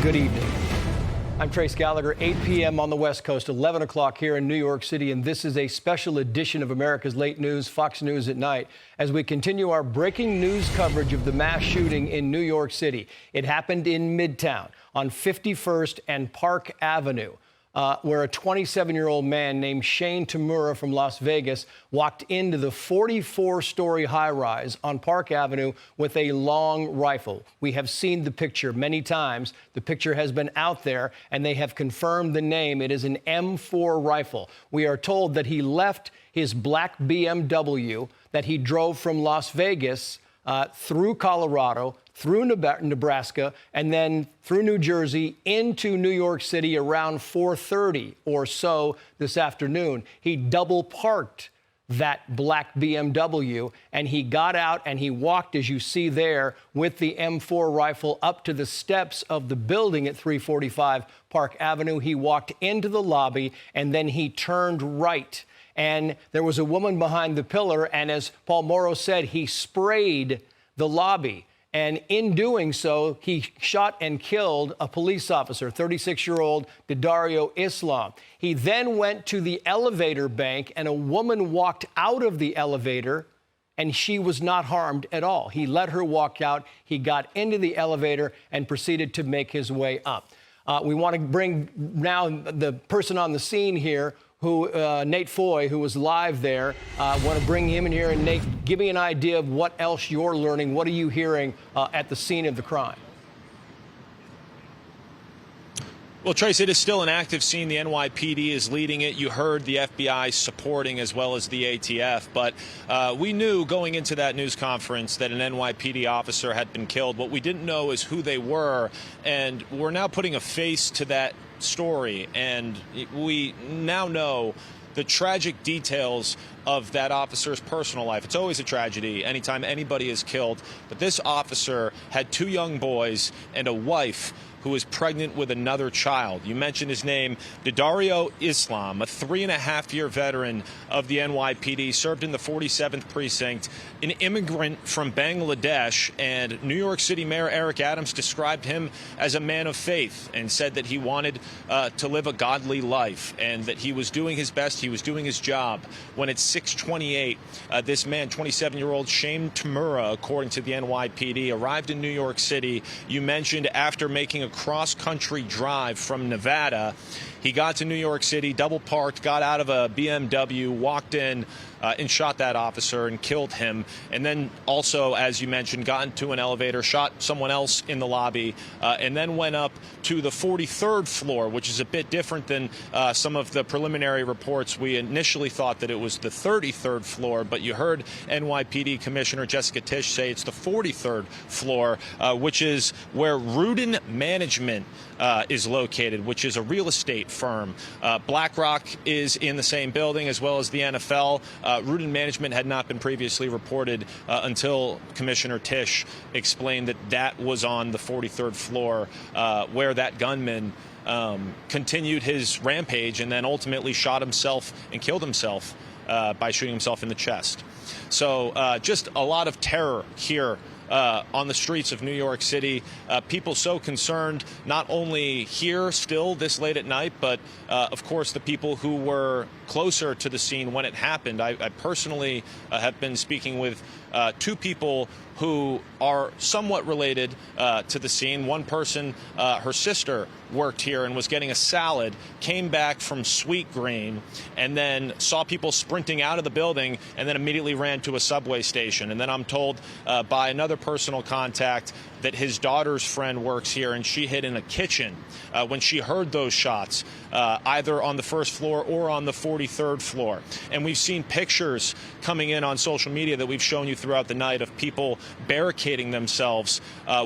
Good evening. I'm Trace Gallagher, 8 p.m. on the West Coast, 11 o'clock here in New York City, and this is a special edition of America's Late News, Fox News at Night, as we continue our breaking news coverage of the mass shooting in New York City. It happened in Midtown on 51st and Park Avenue, where a 27-year-old man named Shane Tamura from Las Vegas walked into the 44-story high-rise on Park Avenue with a long rifle. We have seen the picture many times. The picture has been out there, and they have confirmed the name. It is an M4 rifle. We are told that he left his black BMW that he drove from Las Vegas through Colorado, through Nebraska, and then through New Jersey into New York City around 4:30 or so this afternoon. He double parked that black BMW, and he got out and he walked, as you see there, with the M4 rifle up to the steps of the building at 345 Park Avenue. He walked into the lobby, and then he turned right. And there was a woman behind the pillar, and as Paul Morrow said, he sprayed the lobby. And in doing so, he shot and killed a police officer, 36-year-old Daddario Islam. He then went to the elevator bank, and a woman walked out of the elevator, and she was not harmed at all. He let her walk out. He got into the elevator and proceeded to make his way up. We want to bring now the person on the scene here, Nate Foy, who was live there. Want to bring him in here. And Nate, give me an idea of what else you're learning. What are you hearing at the scene of the crime? Well, Trace, it is still an active scene. The NYPD is leading it. You heard the FBI supporting as well as the ATF. But we knew going into that news conference that an NYPD officer had been killed. What we didn't know is who they were. And we're now putting a face to that story. And we now know the tragic details of that officer's personal life. It's always a tragedy anytime anybody is killed. But this officer had two young boys and a wife who is pregnant with another child. You mentioned his name, Daddario Islam, a 3.5-year veteran of the NYPD, served in the 47th Precinct, an immigrant from Bangladesh, and New York City Mayor Eric Adams described him as a man of faith and said that he wanted to live a godly life and that he was doing his best, he was doing his job. When at 6:28, this man, 27-year-old Shane Tamura, according to the NYPD, arrived in New York City. You mentioned after making a cross-country drive from Nevada, he got to New York City, double parked, got out of a BMW, walked in and shot that officer and killed him. And then also, as you mentioned, got into an elevator, shot someone else in the lobby, and then went up to the 43rd floor, which is a bit different than some of the preliminary reports. We initially thought that it was the 33rd floor, but you heard NYPD Commissioner Jessica Tisch say it's the 43rd floor, which is where Rudin Management is located, which is a real estate firm. BlackRock is in the same building as well as the NFL. Rudin Management had not been previously reported until Commissioner Tisch explained that that was on the 43rd floor, where that gunman continued his rampage and then ultimately shot himself and killed himself by shooting himself in the chest. So just a lot of terror here on the streets of New York City. People so concerned, not only here still this late at night, but of course the people who were closer to the scene when it happened. I personally have been speaking with two people who are somewhat related to the scene. One person, her sister worked here and was getting a salad, came back from Sweet Green, and then saw people sprinting out of the building and then immediately ran to a subway station. And then I'm told by another personal contact that his daughter's friend works here, and she hid in a kitchen when she heard those shots, either on the first floor or on the 43rd floor. And we've seen pictures coming in on social media that we've shown you throughout the night of people barricading themselves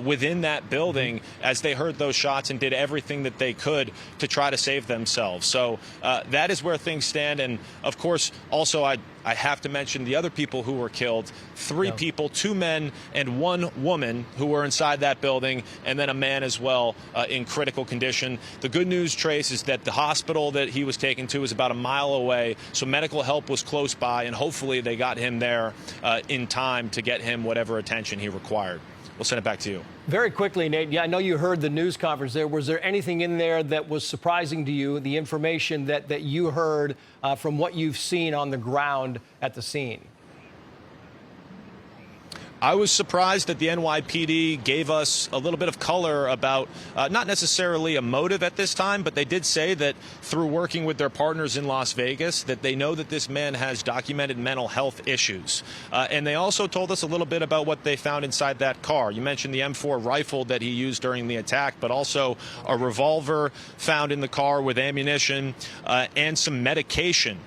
within that building as they heard those shots and did everything that they could to try to save themselves. So that is where things stand. And of course, also I have to mention the other people who were killed. Three people, 2 men and 1 woman who were inside that building, and then a man as well in critical condition. The good news, Trace, is that the hospital that he was taken to is about a mile away, so medical help was close by, and hopefully they got him there in time to get him whatever attention he required. We'll send it back to you. Very quickly, Nate, yeah, I know you heard the news conference there. Was there anything in there that was surprising to you, the information that you heard from what you've seen on the ground at the scene? I was surprised that the NYPD gave us a little bit of color about not necessarily a motive at this time, but they did say that through working with their partners in Las Vegas, that they know that this man has documented mental health issues. And they also told us a little bit about what they found inside that car. You mentioned the M4 rifle that he used during the attack, but also a revolver found in the car with ammunition and some medication.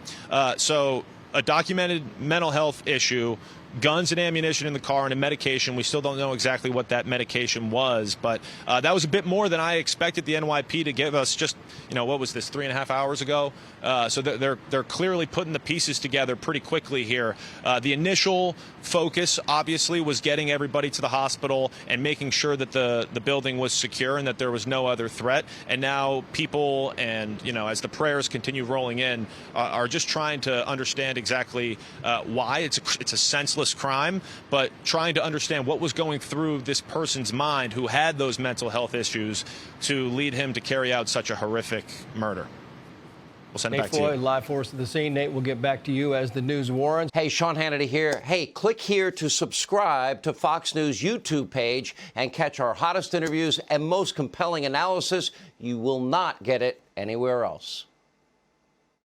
So a documented mental health issue, guns and ammunition in the car, and a medication. We still don't know exactly what that medication was, but that was a bit more than I expected the NYPD to give us just, what was this, 3.5 hours ago? So they're clearly putting the pieces together pretty quickly here. The initial focus, obviously, was getting everybody to the hospital and making sure that the building was secure and that there was no other threat. And now people and, as the prayers continue rolling in, are just trying to understand exactly why. It's a senseless crime, but trying to understand what was going through this person's mind who had those mental health issues to lead him to carry out such a horrific murder. We'll send it back to you. Nate Foy, live for us at the scene. Nate, we'll get back to you as the news warrants. Hey, Sean Hannity here. Hey, click here to subscribe to Fox News YouTube page and catch our hottest interviews and most compelling analysis. You will not get it anywhere else.